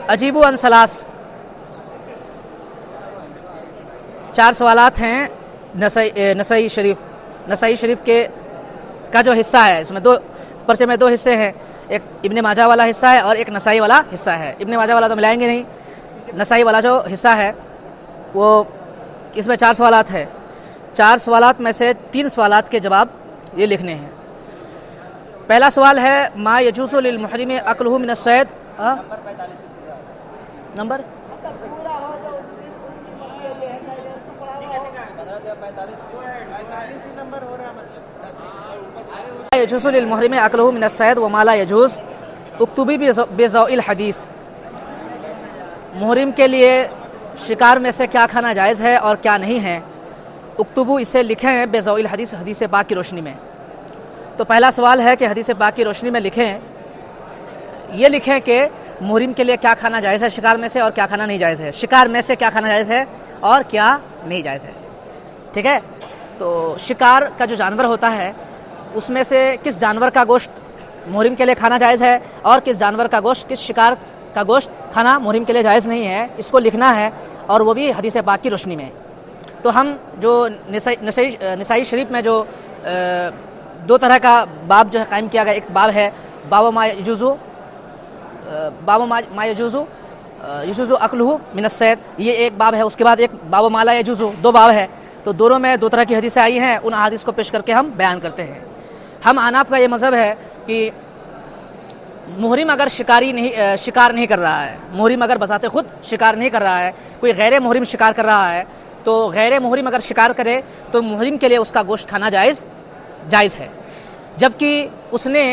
اجیبو عن ثلاث، 4 سوالات ہیں نسائی شریف کے کا جو حصہ ہے، اس میں پرچے میں 2 حصے ہیں، ایک ابن ماجہ والا حصہ ہے اور ایک نسائی والا حصہ ہے۔ ابن ماجہ والا تو ملائیں گے نہیں، نسائی والا جو حصہ ہے وہ اس میں 4 سوالات ہے۔ 4 سوالات میں سے 3 سوالات کے جواب یہ لکھنے ہیں۔ پہلا سوال ہے ما یجوز للمحرم اکلہ من الصید، نمبر یجوز للمحرم اکلہ من الصید وما لا یجوز اکتبی بضوء الحدیث، محرم کے لیے شکار میں سے کیا کھانا جائز ہے اور کیا نہیں ہے، اکتبو اسے لکھیں بضوء الحدیث، حدیث پاک کی روشنی میں۔ تو پہلا سوال ہے کہ حدیث پاک کی روشنی میں لکھیں، یہ لکھیں کہ محرم کے لیے کیا کھانا جائز ہے شکار میں سے اور کیا کھانا نہیں جائز ہے، شکار میں سے کیا کھانا جائز ہے اور کیا نہیں جائز ہے، ٹھیک ہے۔ تو شکار کا جو جانور ہوتا ہے اس میں سے کس جانور کا گوشت محرم کے لیے کھانا جائز ہے اور کس جانور کا گوشت، کس شکار کا گوشت کھانا محرم کے لیے جائز نہیں ہے، اس کو لکھنا ہے، اور وہ بھی حدیث پاک کی روشنی میں۔ تو ہم جو نسائی شریف میں جو 2 طرح کا باب جو ہے قائم کیا گیا، ایک باب ہے باب ما یجوز اکلہ من الصید، یہ ایک باب ہے، اس کے بعد ایک باب ما لا یجوز، 2 باب ہے۔ تو دونوں میں 2 طرح کی حدیثیں آئی ہیں، ان احادیث کو پیش کر کے ہم بیان کرتے ہیں۔ ہم احناف کا یہ مذہب ہے کہ محرم اگر شکار نہیں کر رہا ہے، محرم اگر بذات خود شکار نہیں کر رہا ہے، کوئی غیر محرم شکار کر رہا ہے، تو غیر محرم اگر شکار کرے تو محرم کے لیے اس کا گوشت کھانا جائز ہے، جبکہ اس نے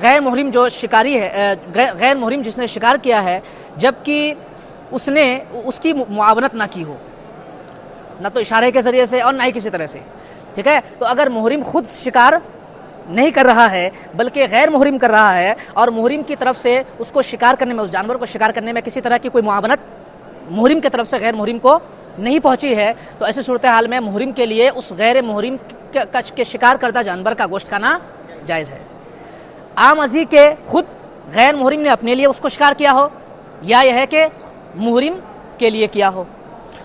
غیر محرم جو شکاری ہے، غیر محرم جس نے شکار کیا ہے، جبکہ اس نے اس کی معاونت نہ کی ہو، نہ تو اشارے کے ذریعے سے اور نہ ہی کسی طرح سے، ٹھیک ہے۔ تو اگر محرم خود شکار نہیں کر رہا ہے بلکہ غیر محرم کر رہا ہے اور محرم کی طرف سے اس کو شکار کرنے میں، اس جانور کو شکار کرنے میں کسی طرح کی کوئی معاونت محرم کی طرف سے غیر محرم کو نہیں پہنچی ہے، تو ایسی صورتحال میں محرم کے لیے اس غیر محرم کے شکار کردہ جانور کا گوشت کھانا جائز ہے۔ عام ازی کے خود غیر محرم نے اپنے لیے اس کو شکار کیا ہو یا یہ ہے کہ محرم کے لیے کیا ہو،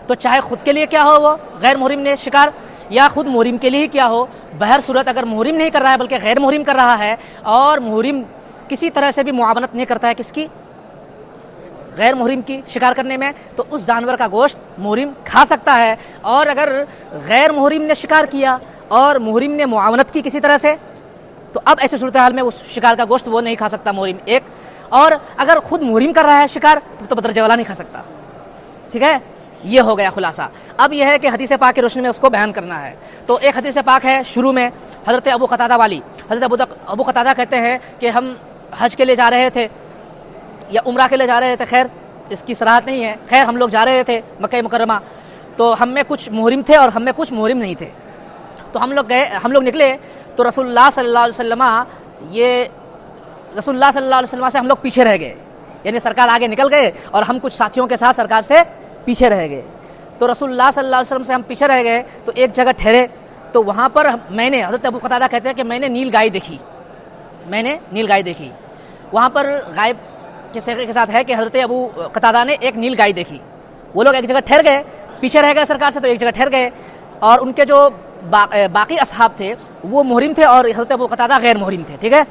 تو چاہے خود کے لیے کیا ہو وہ غیر محرم نے شکار یا خود محرم کے لیے ہی کیا ہو، بہر صورت اگر محرم نہیں کر رہا ہے بلکہ غیر محرم کر رہا ہے اور محرم کسی طرح سے بھی معاونت نہیں کرتا ہے کس کی، غیر محرم کی شکار کرنے میں، تو اس جانور کا گوشت محرم کھا سکتا ہے۔ اور اگر غیر محرم نے شکار کیا اور محرم نے معاونت کی کسی طرح سے، تو اب ایسی صورتحال میں اس شکار کا گوشت وہ نہیں کھا سکتا محرم ایک، اور اگر خود محرم کر رہا ہے شکار تو بدرجہ والا نہیں کھا سکتا، ٹھیک ہے۔ یہ ہو گیا خلاصہ۔ اب یہ ہے کہ حدیث پاک کی روشنی میں اس کو بیان کرنا ہے۔ تو ایک حدیث پاک ہے شروع میں حضرت ابو قتادہ والی، حضرت ابو قتادہ کہتے ہیں کہ ہم حج کے لیے جا رہے تھے یا عمرہ کے لیے جا رہے تھے، خیر اس کی صراحت نہیں ہے، خیر ہم لوگ جا رہے تھے مکہ مکرمہ، تو ہم میں کچھ محرم تھے اور ہم میں کچھ محرم نہیں تھے، تو ہم لوگ نکلے، تو رسول اللہ صلی اللہ علیہ وسلم سے ہم لوگ پیچھے رہ گئے، یعنی سرکار آگے نکل گئے اور ہم کچھ ساتھیوں کے ساتھ سرکار سے پیچھے رہ گئے۔ تو رسول اللہ صلی اللہ علیہ وسلم سے ہم پیچھے رہ گئے، تو ایک جگہ ٹھہرے، تو وہاں پر میں نے، حضرت ابو قتادہ کہتے ہیں کہ میں نے نیل گائے دیکھی، وہاں پر غائب کے صیغے کے ساتھ ہے کہ حضرت ابو قتادہ نے ایک نیل گائے دیکھی۔ وہ لوگ ایک جگہ ٹھہر گئے، پیچھے رہ گئے سرکار سے، تو ایک جگہ ٹھہر گئے، اور ان کے جو باقی اصحاب تھے وہ محرم تھے اور حضرت ابو قتادہ غیر محرم تھے، ٹھیک ہے،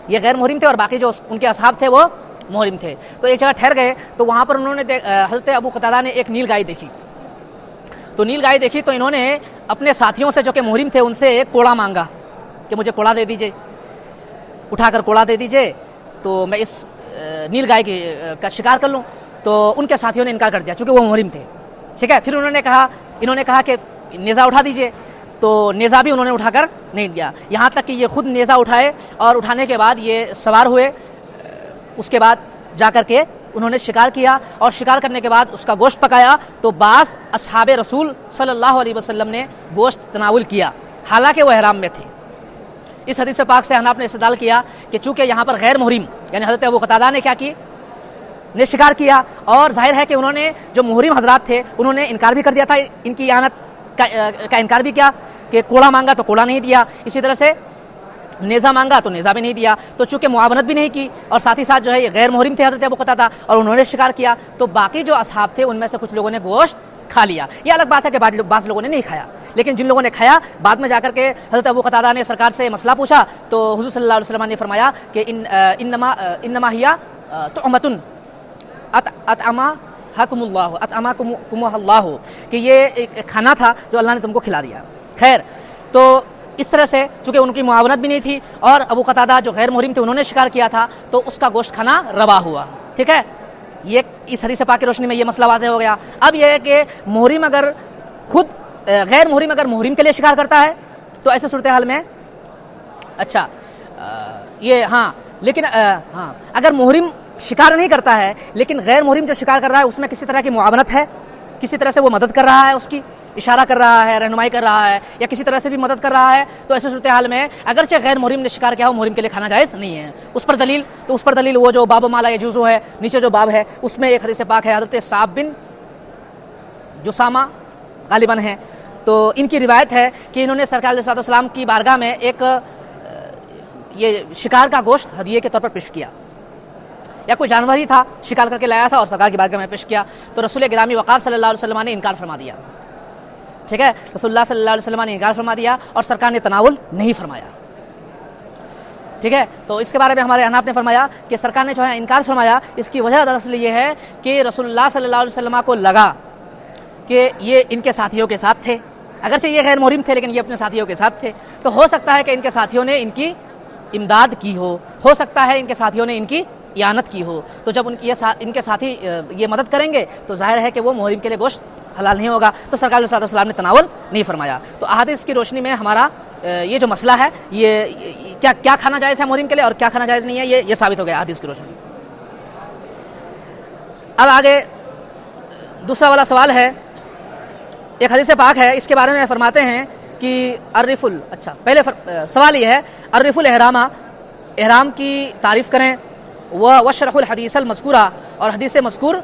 یہ غیر محرم تھے اور باقی جو ان کے اصحاب تھے وہ محرم تھے۔ تو ایک جگہ ٹھہر گئے، تو وہاں پر انہوں نے حضرت ابو قتادہ نے ایک نیل گائے دیکھی، تو نیل گائے دیکھی تو انہوں نے اپنے ساتھیوں سے جو کہ محرم تھے ان سے ایک کوڑا مانگا کہ مجھے کوڑا دے دیجئے، اٹھا کر کوڑا دے دیجئے تو میں اس نیل گائے کا شکار کر لوں۔ تو ان کے ساتھیوں نے انکار کر دیا چونکہ وہ محرم تھے، ٹھیک ہے۔ پھر انہوں نے کہا کہ نیزہ اٹھا دیجئے، تو نیزہ بھی انہوں نے اٹھا کر نہیں دیا، یہاں تک کہ یہ خود نیزہ اٹھائے اور اٹھانے کے بعد یہ سوار ہوئے، اس کے بعد جا کر کے انہوں نے شکار کیا، اور شکار کرنے کے بعد اس کا گوشت پکایا، تو بعض اصحاب رسول صلی اللہ علیہ وسلم نے گوشت تناول کیا حالانکہ وہ احرام میں تھے۔ اس حدیث پاک سے حناف نے استدلال کیا کہ چونکہ یہاں پر غیر محرم یعنی حضرت ابو قتادہ نے کیا کی، نے شکار کیا، اور ظاہر ہے کہ انہوں نے جو محرم حضرات تھے انہوں نے انکار بھی کر دیا تھا، ان کی اعانت کا انکار بھی کیا کہ کوڑا مانگا تو کوڑا نہیں دیا، اسی طرح سے نیزہ مانگا تو نیزہ بھی نہیں دیا، تو چونکہ معاونت بھی نہیں کی اور ساتھ ہی ساتھ جو ہے یہ غیر محرم تھے حضرت ابو قتادہ اور انہوں نے شکار کیا، تو باقی جو اصحاب تھے ان میں سے کچھ لوگوں نے گوشت کھا لیا۔ یہ الگ بات ہے کہ بعض لوگوں نے نہیں کھایا، لیکن جن لوگوں نے کھایا بعد میں جا کر کے حضرت ابو قتادہ نے سرکار سے مسئلہ پوچھا تو حضور صلی اللہ علیہ وسلم نے فرمایا کہ انما ہی طعمۃ اطعمکم اللہ، کہ یہ ایک کھانا تھا جو اللہ نے تم کو کھلا دیا۔ خیر، تو اس طرح سے چونکہ ان کی معاونت بھی نہیں تھی اور ابو قتادہ جو غیر محرم تھے انہوں نے شکار کیا تھا تو اس کا گوشت کھانا روا ہوا، ٹھیک ہے۔ یہ اس حدیث پاک کی روشنی میں یہ مسئلہ واضح ہو گیا۔ اب یہ ہے کہ محرم اگر خود غیر محرم اگر محرم کے لیے شکار کرتا ہے تو ایسے صورتحال میں اچھا یہ ہاں، لیکن ہاں اگر محرم شکار نہیں کرتا ہے لیکن غیر محرم جو شکار کر رہا ہے اس میں کسی طرح کی معاونت ہے، کسی طرح سے وہ مدد کر رہا ہے، اس کی اشارہ کر رہا ہے، رہنمائی کر رہا ہے یا کسی طرح سے بھی مدد کر رہا ہے، تو ایسے صورتحال میں اگرچہ غیر محرم نے شکار کیا ہو محرم کے لیے کھانا جائز نہیں ہے۔ اس پر دلیل وہ جو باب مالا یجوز ہے، نیچے جو باب ہے اس میں ایک حدیث پاک ہے حضرت صعب بن جسامہ غالباً ہے، تو ان کی روایت ہے کہ انہوں نے سرکار علیہ السلام کی بارگاہ میں ایک یہ شکار کا گوشت ہدیے کے طور پر پیش کیا، یا کوئی جانور ہی تھا شکار کر کے لایا تھا اور سرکار کی بارگاہ میں پیش کیا، تو رسول گرامی وقار صلی اللہ علیہ وسلم نے انکار فرما دیا، ٹھیک ہے۔ رسول اللہ صلی اللہ علیہ وسلم نے انکار فرما دیا اور سرکار نے تناول نہیں فرمایا، ٹھیک ہے۔ تو اس کے بارے میں ہمارے احناف نے فرمایا کہ سرکار نے جو ہے انکار فرمایا، اس کی وجہ دراصل یہ ہے کہ رسول اللہ صلی اللہ علیہ وسلم کو لگا کہ یہ ان کے ساتھیوں کے ساتھ تھے، اگرچہ یہ غیر محرم تھے لیکن یہ اپنے ساتھیوں کے ساتھ تھے، تو ہو سکتا ہے کہ ان کے ساتھیوں نے ان کی امداد کی ہو سکتا ہے ان کے ساتھیوں نے ان کی اعانت کی ہو، تو جب ان کے ساتھی یہ مدد کریں گے تو ظاہر ہے کہ وہ محرم کے لیے گوشت حلال نہیں ہوگا، تو سرکار علیہ السلام نے تناول نہیں فرمایا۔ تو احادیث کی روشنی میں ہمارا یہ جو مسئلہ ہے یہ کیا کھانا جائز ہے محرم کے لیے اور کیا کھانا جائز نہیں ہے یہ ثابت ہو گیا احادیث کی روشنی۔ اب آگے دوسرا والا سوال ہے، ایک حدیث پاک ہے اس کے بارے میں فرماتے ہیں کہ پہلے سوال یہ ہے عرف الاحرام، احرام کی تعریف کریں، وشرح الحدیث المذکورہ، اور حدیث مذکور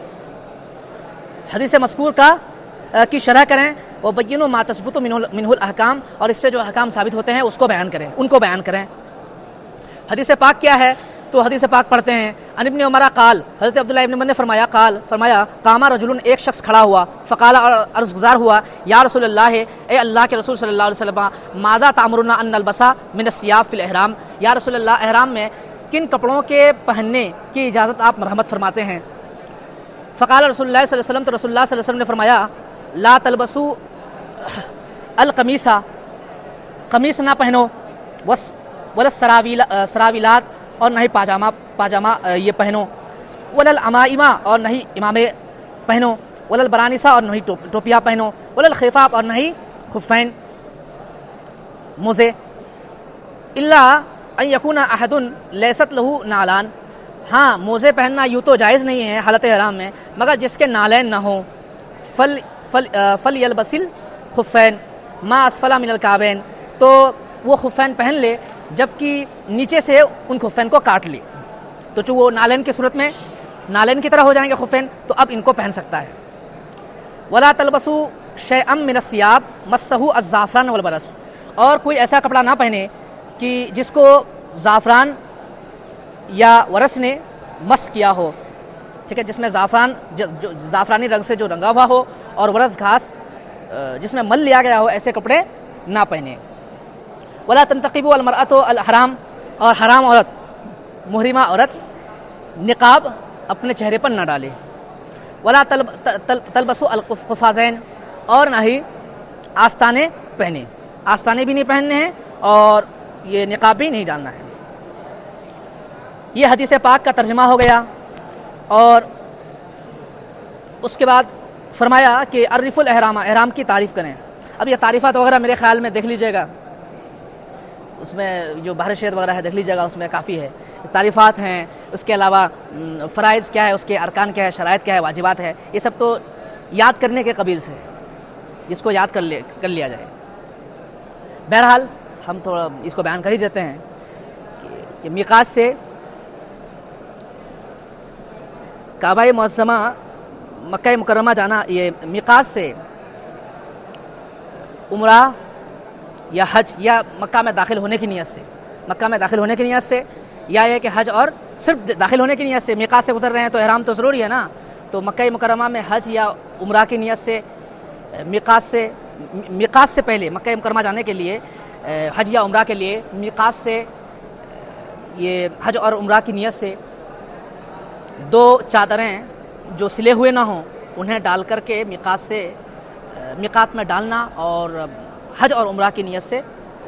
کی شرح کریں، وبینوا ما تثبت منہ الاحکام، اور اس سے جو احکام ثابت ہوتے ہیں ان کو بیان کریں۔ حدیث پاک کیا ہے؟ تو حدیث پاک پڑھتے ہیں، عن ابن عمر قال، حضرت عبداللہ ابن عمر نے فرمایا قام رجل، ایک شخص کھڑا ہوا، فقال، اور عرض گزار ہوا، یا رسول اللہ، اے اللہ کے رسول صلی اللہ علیہ وسلم، ماذا تأمرنا ان نلبس من الثياب فی الاحرام، یا رسول اللہ احرام میں کن کپڑوں کے پہننے کی اجازت آپ مرحمت فرماتے ہیں؟ فقال رسول اللہ صلی اللہ علیہ وسلم، تو رسول اللہ صلی اللہ علیہ وسلم نے فرمایا، لا تلبسوا القمیص، قمیص نہ پہنو، ولا سراویلات، اور نہ ہی پاجامہ یہ پہنو، ولا العمائم، اور نہ ہی امامے پہنو، ولا البرانسہ، اور نہ ہی ٹوپیاں پہنو، ولا الخفاف، اور نہ ہی خفین موزے، الا ان یکون احد لیست لہ نعلان، ہاں موزے پہننا یوں تو جائز نہیں ہے حالت احرام میں مگر جس کے نالین نہ ہوں، فل یلبس الخفین ما اسفل من الکعبین، تو وہ خفین پہن لے جبکہ نیچے سے ان خفین کو کاٹ لے، تو جو وہ نالین کی صورت میں نالین کی طرح ہو جائیں گے خفین، تو اب ان کو پہن سکتا ہے۔ ولا تلبسوا شیئا من الثياب مسہ الزعفران والبرص، اور کوئی ایسا کپڑا نہ پہنے کہ جس کو زعفران یا ورس نے مس کیا ہو، ٹھیک ہے، جس میں زعفرانی رنگ سے جو رنگا ہوا ہو اور ورس گھاس جس میں مل لیا گیا ہو، ایسے کپڑے نہ پہنے۔ ولا تنتقب المرأۃ الحرام، اور حرام عورت، محرمہ عورت نقاب اپنے چہرے پر نہ ڈالے۔ ولا تلبسوا القفازین، اور نہ ہی آستانے پہنے، آستانے بھی نہیں پہننے ہیں اور یہ نقاب بھی نہیں ڈالنا ہے۔ یہ حدیث پاک کا ترجمہ ہو گیا، اور اس کے بعد فرمایا کہ عرف الاحرام، احرام کی تعریف کریں۔ اب یہ تعریفات وغیرہ میرے خیال میں دیکھ لیجئے گا، اس میں جو بحر شید وغیرہ ہے دیکھ لیجئے گا، اس میں کافی ہے، تعریفات ہیں، اس کے علاوہ فرائض کیا ہے، اس کے ارکان کیا ہے، شرائط کیا ہے، واجبات ہے، یہ سب تو یاد کرنے کے قبیل سے، جس کو یاد کر لیا جائے۔ بہرحال ہم تھوڑا اس کو بیان کر ہی دیتے ہیں کہ میقات سے کعبہ معظمہ مکہ مکرمہ جانا، یہ میقات سے عمرہ یا حج یا مکہ میں داخل ہونے کی نیت سے مکہ میں داخل ہونے کی نیت سے، یا یہ کہ حج اور صرف داخل ہونے کی نیت سے، میقات سے گزر رہے ہیں تو احرام تو ضروری ہے نا، تو مکہ مکرمہ میں حج یا عمرہ کی نیت سے میقات سے پہلے مکہ مکرمہ جانے کے لیے، حج یا عمرہ کے لیے میقات سے یہ حج اور عمرہ کی نیت سے 2 چادریں جو سلے ہوئے نہ ہوں انہیں ڈال کر کے میقات میں ڈالنا اور حج اور عمرہ کی نیت سے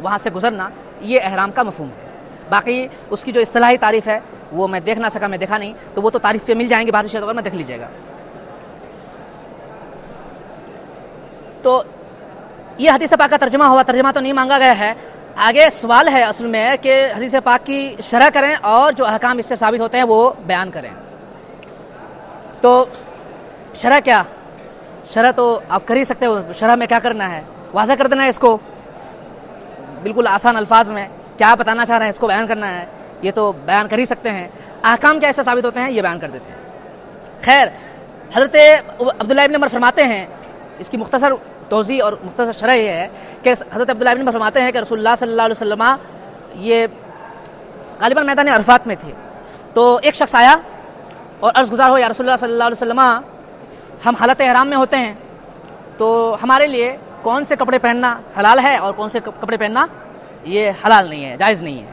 وہاں سے گزرنا، یہ احرام کا مفہوم ہے۔ باقی اس کی جو اصطلاحی تعریف ہے وہ میں دیکھ نہ سکا، میں دیکھا نہیں، تو وہ تو تعریف پہ مل جائیں گے بھارتی شہر میں، دیکھ لیجیے گا۔ تو یہ حدیث پاک کا ترجمہ ہوا، ترجمہ تو نہیں مانگا گیا ہے۔ آگے سوال ہے اصل میں کہ حدیث پاک کی شرح کریں اور جو احکام اس سے ثابت ہوتے ہیں وہ بیان کریں۔ تو شرح کیا؟ شرح تو آپ کر ہی سکتے ہو، شرح میں کیا کرنا ہے؟ واضح کر دینا ہے اس کو، بالکل آسان الفاظ میں کیا بتانا چاہ رہے ہیں اس کو بیان کرنا ہے، یہ تو بیان کر ہی سکتے ہیں۔ احکام کیا اس سے ثابت ہوتے ہیں یہ بیان کر دیتے ہیں۔ خیر، حضرت عبداللہ ابن عمر فرماتے ہیں، اس کی مختصر توضیح اور مختصر شرح یہ ہے کہ حضرت عبداللہ ابن عمر فرماتے ہیں کہ رسول اللہ صلی اللہ علیہ وسلم یہ غالباً میدان عرفات میں تھے، تو ایک شخص آیا اور عرض گزار ہو، یا رسول اللہ صلی اللہ علیہ وسلم ہم حالت احرام میں ہوتے ہیں تو ہمارے لیے کون سے کپڑے پہننا حلال ہے اور کون سے کپڑے پہننا یہ حلال نہیں ہے، جائز نہیں ہے۔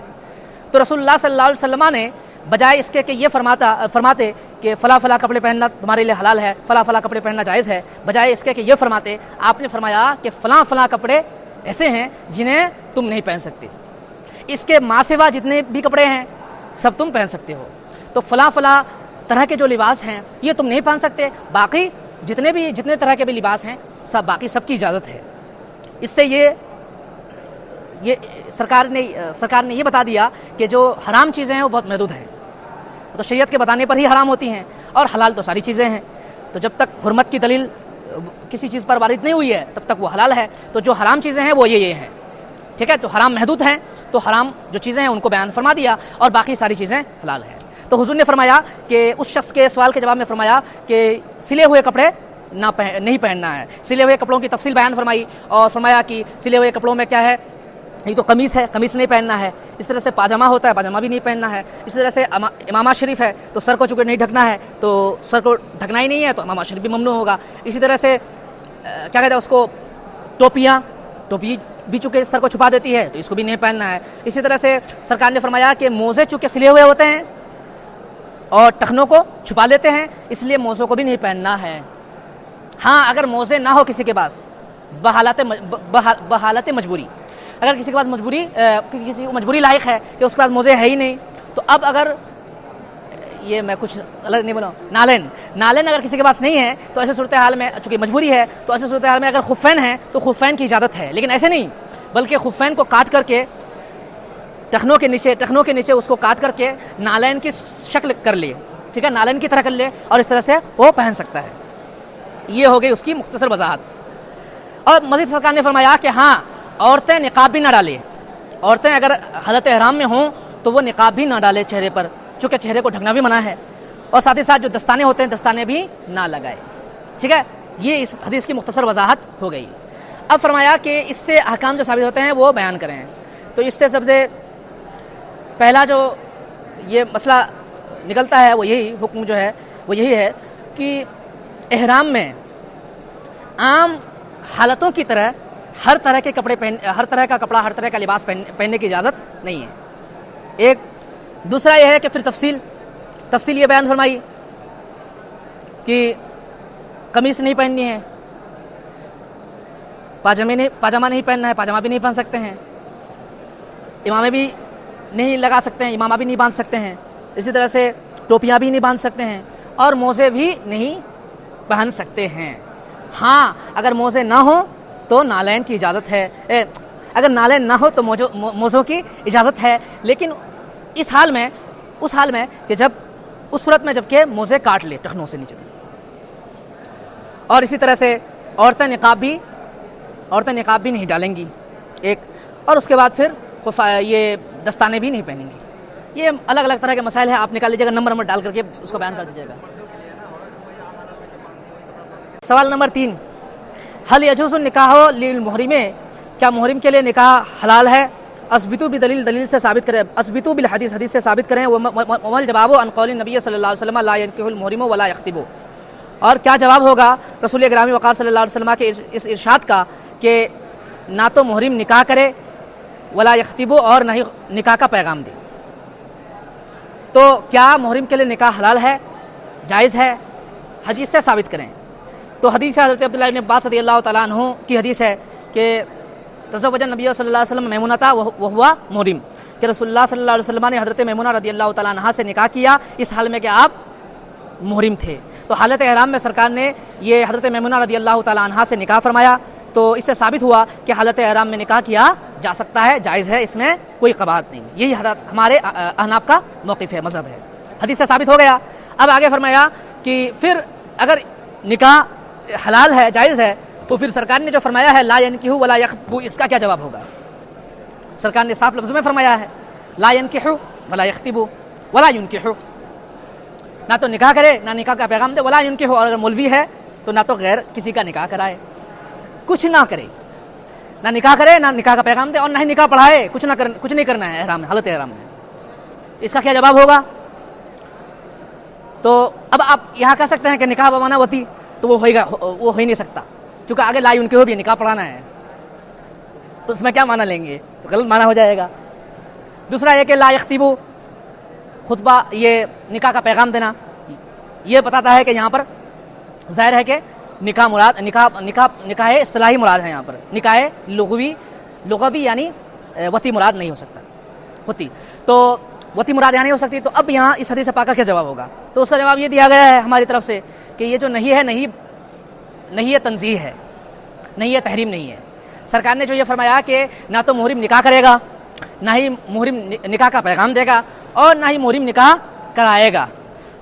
تو رسول اللہ صلی اللہ علیہ وسلم نے بجائے اس کے کہ یہ فرماتے کہ فلاں فلاں کپڑے پہننا تمہارے لیے حلال ہے، فلاں فلاں کپڑے پہننا جائز ہے، بجائے اس کے کہ یہ فرماتے، آپ نے فرمایا کہ فلاں فلاں کپڑے ایسے ہیں جنہیں تم نہیں پہن سکتے، اس کے ماں سوا جتنے بھی کپڑے ہیں سب تم پہن سکتے ہو، تو فلاں فلاں طرح کے جو لباس ہیں یہ تم نہیں پہن سکتے، باقی جتنے طرح کے بھی لباس ہیں باقی سب کی اجازت ہے۔ اس سے یہ سرکار نے یہ بتا دیا کہ جو حرام چیزیں ہیں وہ بہت محدود ہیں، تو شریعت کے بتانے پر ہی حرام ہوتی ہیں، اور حلال تو ساری چیزیں ہیں، تو جب تک حرمت کی دلیل کسی چیز پر وارد نہیں ہوئی ہے تب تک وہ حلال ہے۔ تو جو حرام چیزیں ہیں وہ یہ ہیں، ٹھیک ہے، تو حرام محدود ہیں، تو حرام جو چیزیں ہیں ان کو بیان فرما دیا، اور باقی ساری چیزیں حلال ہیں۔ تو حضور نے فرمایا کہ اس شخص کے سوال کے جواب میں فرمایا کہ سلے ہوئے کپڑے نہیں پہننا ہے، سلے ہوئے کپڑوں کی تفصیل بیان فرمائی، اور فرمایا کہ سلے ہوئے کپڑوں میں کیا ہے، یہ تو قمیص ہے، قمیص نہیں پہننا ہے، اس طرح سے پاجامہ ہوتا ہے، پاجامہ بھی نہیں پہننا ہے، اس طرح سے امامہ شریف ہے تو سر کو چونکہ نہیں ڈھکنا ہے تو سر کو ڈھکنا ہی نہیں ہے تو امامہ شریف بھی ممنوع ہوگا۔ اسی طرح سے کیا کہتے ہیں اس کو، ٹوپی بھی چونکہ سر کو چھپا دیتی ہے تو اس کو بھی نہیں پہننا ہے۔ اسی طرح سے سرکار نے فرمایا کہ موزے چونکہ سلے ہوئے ہوتے ہیں اور ٹخنوں کو چھپا لیتے ہیں، اس لیے موزوں کو بھی نہیں پہننا ہے۔ ہاں، اگر موزے نہ ہو کسی کے پاس بحالت مجبوری، اگر کسی کے پاس کسی کو مجبوری لاحق ہے کہ اس کے پاس موزے ہے ہی نہیں، تو اب اگر یہ میں کچھ الگ نہیں بولا، نالین اگر کسی کے پاس نہیں ہے تو ایسے صورتحال میں چونکہ مجبوری ہے تو ایسے صورتحال میں اگر خفین ہیں تو خفین کی اجازت ہے، لیکن ایسے نہیں، بلکہ خفین کو کاٹ کر کے ٹخنوں کے نیچے اس کو کاٹ کر کے نالین کی شکل کر لے، ٹھیک ہے، نالین کی طرح کر لے اور اس طرح سے وہ پہن سکتا ہے۔ یہ ہو گئی اس کی مختصر وضاحت۔ اور مزید سرکار نے فرمایا کہ ہاں، عورتیں نقاب بھی نہ ڈالیں، عورتیں اگر حالت احرام میں ہوں تو وہ نقاب بھی نہ ڈالیں چہرے پر، چونکہ چہرے کو ڈھکنا بھی منع ہے، اور ساتھ ہی ساتھ جو دستانے ہوتے ہیں دستانے بھی نہ لگائے، ٹھیک ہے۔ یہ اس حدیث کی مختصر وضاحت ہو گئی۔ اب فرمایا کہ اس سے احکام جو ثابت ہوتے ہیں وہ بیان کریں۔ تو اس سے سب سے پہلا جو یہ مسئلہ نکلتا ہے وہ یہی حکم جو ہے وہ یہی ہے کہ احرام میں عام حالتوں کی طرح ہر طرح کا کپڑا، ہر طرح کا لباس پہننے کی اجازت نہیں ہے۔ ایک دوسرا یہ ہے کہ پھر تفصیل یہ بیان فرمائی کہ قمیص نہیں پہننی ہے، پاجامہ نہیں پہننا ہے، پاجامہ بھی نہیں پہن سکتے ہیں، امامے بھی نہیں لگا سکتے ہیں، امامہ بھی نہیں باندھ سکتے ہیں، اسی طرح سے ٹوپیاں بھی نہیں باندھ سکتے ہیں، اور موزے بھی نہیں پہن سکتے ہیں۔ ہاں، اگر موزے نہ ہوں تو نالین کی اجازت ہے، اگر نالین نہ ہو تو موزوں کی اجازت ہے، لیکن اس حال میں کہ جب اس صورت میں جب کہ موزے کاٹ لے ٹخنوں سے نیچے۔ اور اسی طرح سے عورتیں نقاب بھی نہیں ڈالیں گی ایک، اور اس کے بعد پھر یہ دستانے بھی نہیں پہنیں گی۔ یہ الگ الگ طرح کے مسائل ہیں، آپ نکال لیجیے گا، نمبر ڈال کر کے اس کو بیان کر دیجیے گا۔ سوال نمبر 3، حل یجوز النکاح للمحرم، کیا محرم کے لیے نکاح حلال ہے؟ اسبتو بدلیل دلیل سے ثابت کریں، اسبتو بالحدیث حدیث سے ثابت کریں، ومل جواب عن قول نبی صلی اللہ علیہ وسلم لا ينكح المحرم ولا يخطب، اور کیا جواب ہوگا رسول گرامی وقار صلی اللہ علیہ وسلم کے اس ارشاد کا کہ نہ تو محرم نکاح کرے ولا يخطب، اور نہ ہی نکاح کا پیغام دے۔ تو کیا محرم کے لیے نکاح حلال ہے، جائز ہے؟ حدیث سے ثابت کریں۔ تو حدیث ہے حضرت عبداللہ بن عباس رضی اللہ تعالیٰ عنہ کی حدیث ہے کہ تزوج نبی صلی اللہ علیہ وسلم میمونہ وہوا محرم، کہ رسول اللہ صلی اللہ علیہ وسلم نے حضرت میمونہ رضی اللہ تعالیٰ عنہ سے نکاح کیا اس حال میں کہ آپ محرم تھے۔ تو حالت احرام میں سرکار نے یہ حضرت میمونہ رضی اللہ تعالیٰ عنہ سے نکاح فرمایا، تو اس سے ثابت ہوا کہ حالت احرام میں نکاح کیا جا سکتا ہے، جائز ہے، اس میں کوئی قباحت نہیں۔ یہی ہمارے احناف کا موقف ہے، مذہب ہے، حدیث سے ثابت ہو گیا۔ اب آگے فرمایا کہ پھر اگر نکاح حلال ہے، جائز ہے، تو پھر سرکار نے جو فرمایا ہے لا ينكح ولا يخطب، اس کا کیا جواب ہوگا؟ سرکار نے صاف لفظوں میں فرمایا ہے لا ينكح ولا يخطب ولا ينكح، نہ تو نکاح کرے نہ نکاح کا پیغام دے، ولا ينكح، اور اگر مولوی ہے تو نہ تو غیر کسی کا نکاح کرائے، کچھ نہ کرے، نہ نکاح کرے نہ نکاح کا پیغام دے اور نہ ہی نکاح پڑھائے، کچھ نہیں کرنا ہے احرام میں، حالت احرام میں۔ اس کا کیا جواب ہوگا؟ تو اب آپ یہاں کہہ سکتے ہیں کہ نکاح بمانا ہوتی، تو وہ ہو ہی نہیں سکتا، چونکہ آگے لا ينكح بھی نکاح پڑھانا ہے، تو اس میں کیا معنی لیں گے؟ تو غلط معنی ہو جائے گا۔ دوسرا یہ کہ لا يخطب، خطبہ یہ نکاح کا پیغام دینا، یہ بتاتا ہے کہ یہاں پر ظاہر ہے کہ نکاح مراد نکاح اصطلاحی مراد ہے، یہاں پر نکاح لغوی یعنی وطی مراد نہیں ہو سکتا، ہوتی تو وطی مراد یہاں نہیں ہو سکتی۔ تو اب یہاں اس حدیث پاکہ کیا جواب ہوگا؟ تو اس کا جواب یہ دیا گیا ہے ہماری طرف سے کہ یہ جو نہیں ہے، نہیں یہ تنزیہ ہے، نہیں یہ تحریم نہیں ہے۔ سرکار نے جو یہ فرمایا کہ نہ تو محرم نکاح کرے گا، نہ ہی محرم نکاح کا پیغام دے گا، اور نہ ہی محرم نکاح کرائے گا،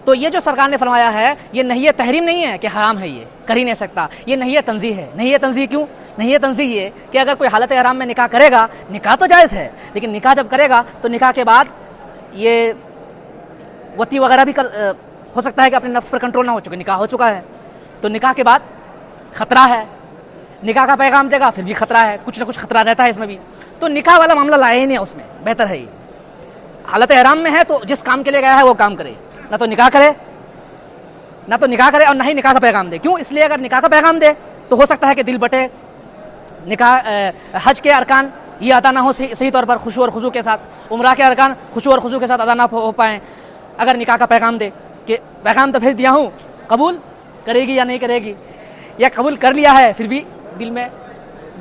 تو یہ جو سرکار نے فرمایا ہے یہ نہیں یہ تحریم نہیں ہے کہ حرام ہے، یہ کر ہی نہیں سکتا، یہ نہیں یہ تنزیہ ہے۔ نہیں یہ تنزیہ کیوں؟ نہیں یہ تنزیہ یہ کہ اگر کوئی حالت احرام میں نکاح کرے گا، نکاح تو جائز ہے، لیکن نکاح جب کرے گا تو نکاح کے بعد یہ وطی وغیرہ بھی ہو سکتا ہے کہ اپنے نفس پر کنٹرول نہ ہو چکے، نکاح ہو چکا ہے تو نکاح کے بعد خطرہ ہے، نکاح کا پیغام دے گا پھر بھی خطرہ ہے، کچھ نہ کچھ خطرہ رہتا ہے اس میں بھی، تو نکاح والا معاملہ لائے ہی نہیں ہے اس میں، بہتر ہے یہ حالت احرام میں ہے تو جس کام کے لیے گیا ہے وہ کام کرے، نہ تو نکاح کرے اور نہ ہی نکاح کا پیغام دے۔ کیوں؟ اس لیے اگر نکاح کا پیغام دے تو ہو سکتا ہے کہ دل بٹے، نکاح حج کے ارکان یہ ادا نہ ہو صحیح طور پر خشوع اور خضوع کے ساتھ، عمرہ کے ارکان خشوع اور خضوع کے ساتھ ادا نہ ہو پائیں اگر نکاح کا پیغام دے کہ پیغام تو بھیج دیا ہوں، قبول کرے گی یا نہیں کرے گی، یا قبول کر لیا ہے پھر بھی دل میں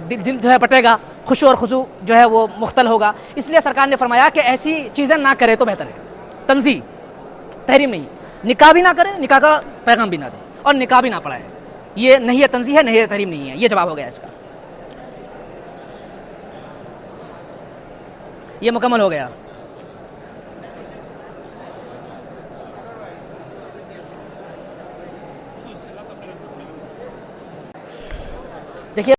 دل جو ہے بٹے گا، خشوع اور خضوع جو ہے وہ مختل ہوگا۔ اس لیے سرکار نے فرمایا کہ ایسی چیزیں نہ کرے تو بہتر ہے، تنزیہ تحریم نہیں، نکاح بھی نہ کرے، نکاح کا پیغام بھی نہ دے اور نکاح بھی نہ پڑھائے، یہ نہیں یہ تنزیہ ہے، نہیں یہ تحریم نہیں ہے۔ یہ جواب ہو گیا اس کا، یہ مکمل ہو گیا۔ دیکھیے